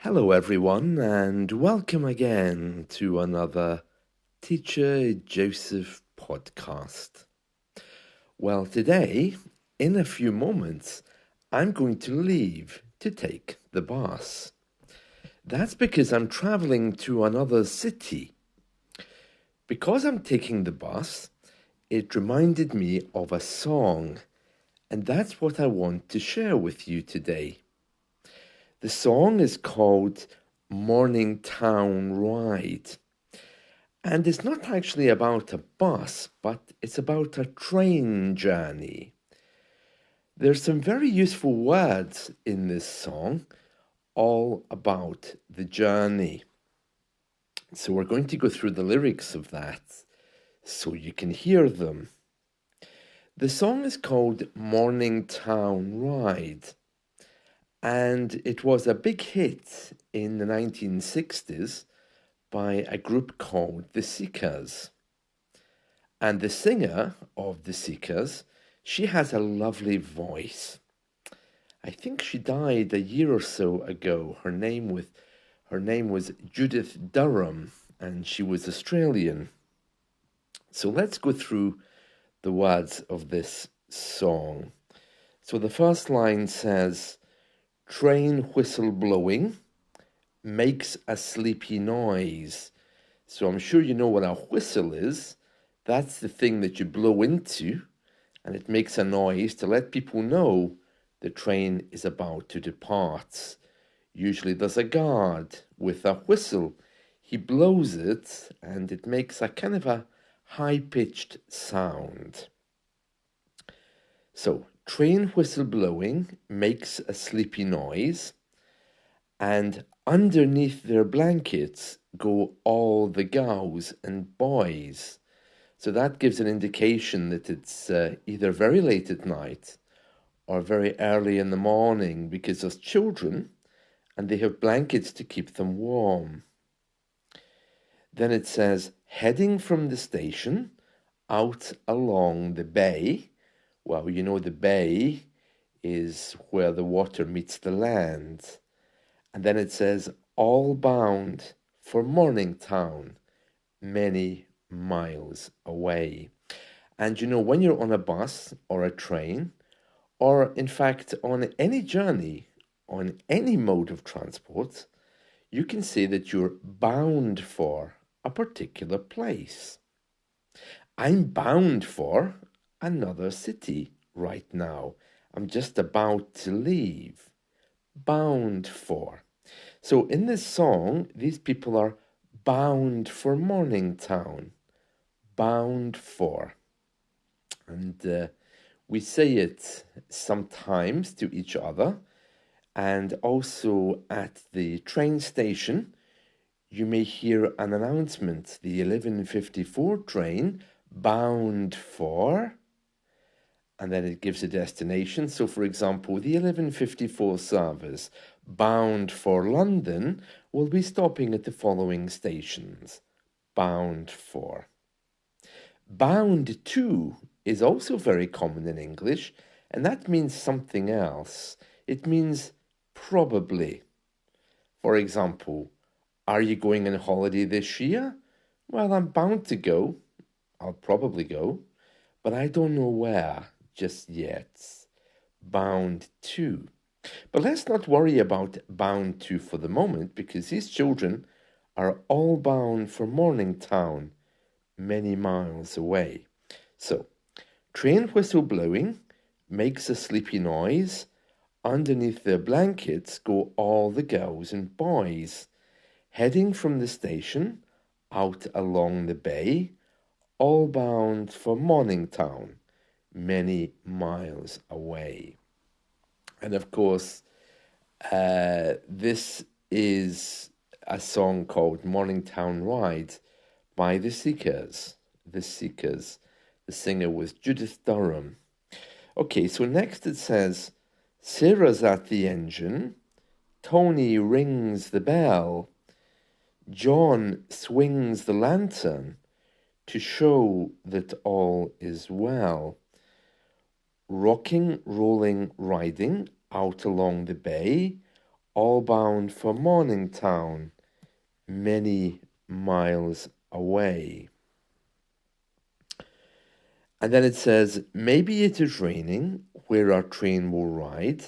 Hello, everyone, and welcome again to another Teacher Joseph podcast. Well, today, in a few moments, I'm going to leave to take the bus. That's because I'm traveling to another city. Because I'm taking the bus, it reminded me of a song, and that's what I want to share with you today. The song is called Morningtown Ride. And it's not actually about a bus, but it's about a train journey. There's some very useful words in this song, all about the journey. So we're going to go through the lyrics of that so you can hear them. The song is called Morningtown Ride, and it was a big hit in the 1960s by a group called the Seekers. And the singer of the Seekers, she has a lovely voice. I think she died a year or so ago. Her name was Judith Durham, and she was Australian. So let's go through the words of this song. So the first line says, "Train whistle blowing makes a sleepy noise." So I'm sure you know what a whistle is. That's the thing that you blow into, and it makes a noise to let people know the train is about to depart. Usually there's a guard with a whistle. He blows it, and it makes a kind of a high-pitched sound. So, train whistle blowing makes a sleepy noise, and underneath their blankets go all the gals and boys. So that gives an indication that it's either very late at night or very early in the morning, because there's children and they have blankets to keep them warm. Then it says, heading from the station out along the bay. Well, you know the bay is where the water meets the land. And then it says, all bound for Morningtown, many miles away. And you know, when you're on a bus or a train, or in fact on any journey, on any mode of transport, you can say that you're bound for a particular place. I'm bound for another city right now. I'm just about to leave. Bound for. So in this song, these people are bound for Morningtown. Bound for. And we say it sometimes to each other, and also at the train station, you may hear an announcement, the 11:54 train, bound for, and then it gives a destination. So, for example, the 11:54 service, bound for London, will be stopping at the following stations. Bound for. Bound to is also very common in English, and that means something else. It means probably. For example, are you going on holiday this year? Well, I'm bound to go. I'll probably go, but I don't know where just yet. Bound to. But let's not worry about bound to for the moment, because these children are all bound for Morningtown, many miles away. So, train whistle blowing makes a sleepy noise. Underneath their blankets go all the girls and boys, heading from the station out along the bay, all bound for Morningtown, many miles away. And of course, this is a song called Morningtown Ride by the Seekers. The Seekers. The singer was Judith Durham. Okay, so next it says, Sarah's at the engine, Tony rings the bell, John swings the lantern to show that all is well. Rocking, rolling, riding out along the bay, all bound for Morningtown, many miles away. And then it says, maybe it is raining where our train will ride,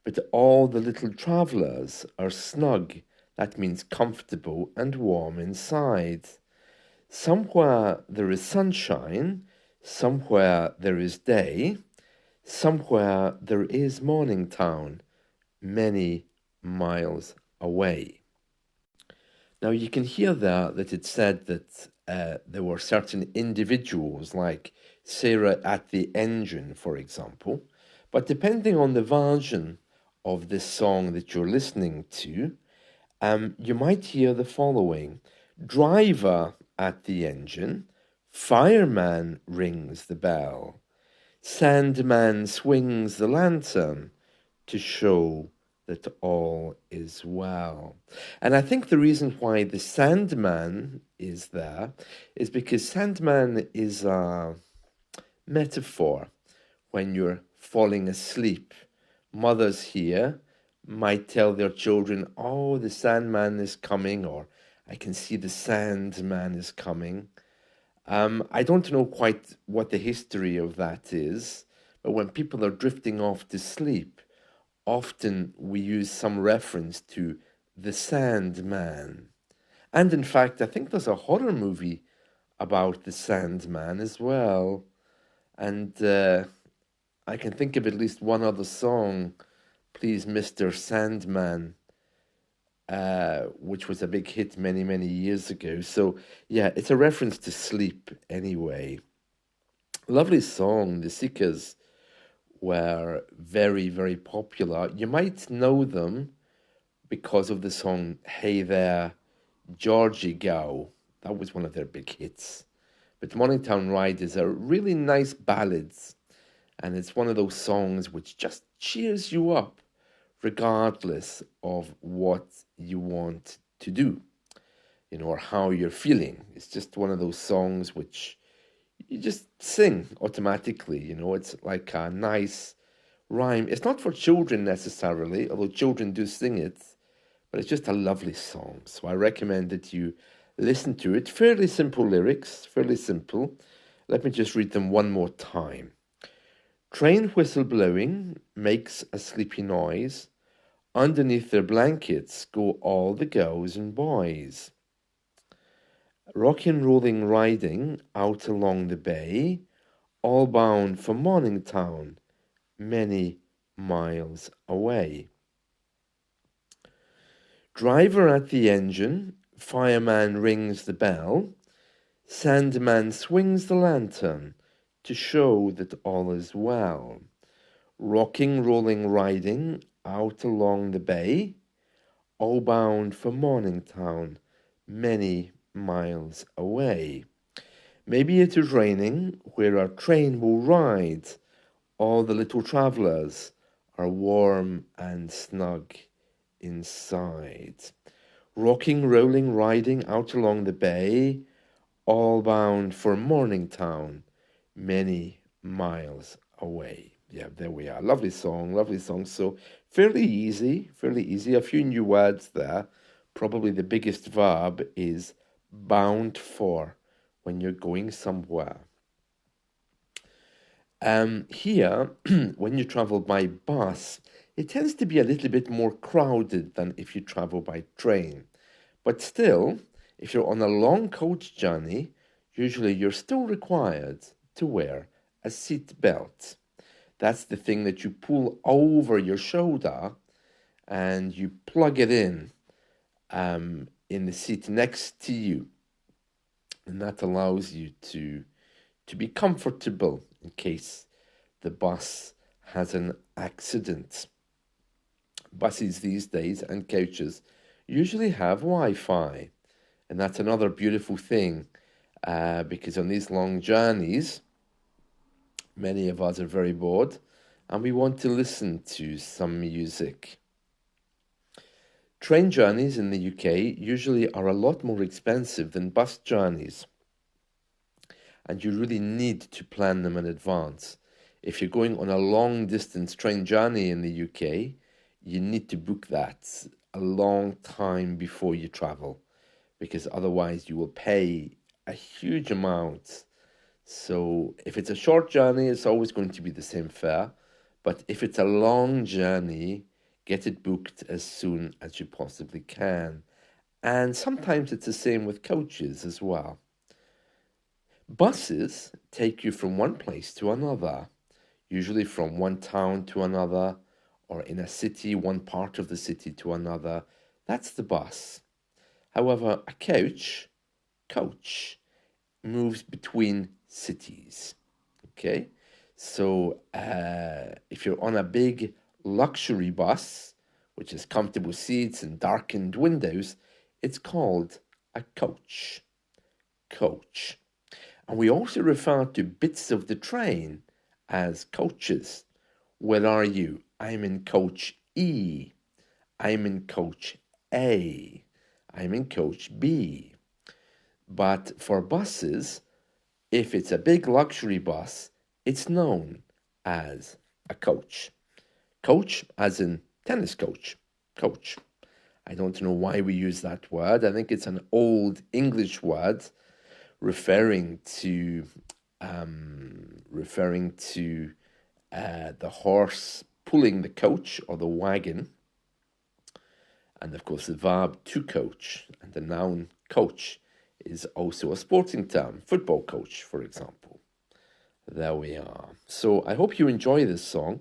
but all the little travellers are snug. That means comfortable and warm inside. Somewhere there is sunshine, somewhere there is day, somewhere there is Morningtown, many miles away. Now you can hear there that it said that there were certain individuals, like Sarah at the engine, for example, but depending on the version of this song that you're listening to, you might hear the following: driver at the engine, fireman rings the bell, sandman swings the lantern to show that all is well. And I think the reason why the Sandman is there is because Sandman is a metaphor when you're falling asleep. Mothers here might tell their children, oh, the Sandman is coming, or I can see the Sandman is coming. I don't know quite what the history of that is, but when people are drifting off to sleep, often we use some reference to the Sandman. And in fact, I think there's a horror movie about the Sandman as well. And I can think of at least one other song, Please Mr. Sandman, which was a big hit many, many years ago. So, yeah, it's a reference to sleep anyway. Lovely song. The Seekers were very, very popular. You might know them because of the song Hey There, Georgie Gow. That was one of their big hits. But Morningtown Ride is a really nice ballad, and it's one of those songs which just cheers you up regardless of what you want to do, or how you're feeling. It's just one of those songs which you just sing automatically, it's like a nice rhyme. It's not for children necessarily, although children do sing it, but it's just a lovely song. So I recommend that you listen to it. Fairly simple lyrics, fairly simple. Let me just read them one more time. Train whistle blowing makes a sleepy noise. Underneath their blankets go all the girls and boys. Rockin' rolling riding out along the bay, all bound for Morningtown, many miles away. Driver at the engine, fireman rings the bell, sandman swings the lantern to show that all is well. Rocking, rolling, riding out along the bay, all bound for Morningtown, many miles away. Maybe it is raining where our train will ride. All the little travellers are warm and snug inside. Rocking, rolling, riding out along the bay, all bound for Morningtown, many miles away. Yeah, there we are. Lovely song, lovely song. So fairly easy, fairly easy. A few new words there. Probably the biggest verb is bound for when you're going somewhere. Here, when you travel by bus, it tends to be a little bit more crowded than if you travel by train. But still, if you're on a long coach journey, usually you're still required to wear a seat belt. That's the thing that you pull over your shoulder and you plug it in the seat next to you. And that allows you to be comfortable in case the bus has an accident. Buses these days and coaches usually have Wi-Fi, and that's another beautiful thing because on these long journeys, many of us are very bored and we want to listen to some music. Train journeys in the UK usually are a lot more expensive than bus journeys, and you really need to plan them in advance. If you're going on a long distance train journey in the UK, you need to book that a long time before you travel, because otherwise you will pay a huge amount. So if it's a short journey, it's always going to be the same fare. But if it's a long journey, get it booked as soon as you possibly can. And sometimes it's the same with coaches as well. Buses take you from one place to another, usually from one town to another, or in a city, one part of the city to another. That's the bus. However, a coach, moves between cities. Okay, so if you're on a big luxury bus, which has comfortable seats and darkened windows, it's called a coach. Coach. And we also refer to bits of the train as coaches. Where are you? I'm in coach E. I'm in coach A. I'm in coach B. But for buses, if it's a big luxury bus, it's known as a coach. Coach, as in tennis coach. Coach. I don't know why we use that word. I think it's an old English word referring to the horse pulling the coach or the wagon, and of course the verb to coach, and the noun coach is also a sporting term, football coach, for example. There we are. So I hope you enjoy this song.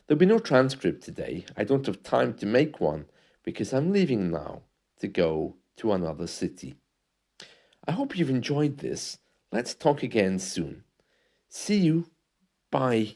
There'll be no transcript today. I don't have time to make one because I'm leaving now to go to another city. I hope you've enjoyed this. Let's talk again soon. See you. Bye.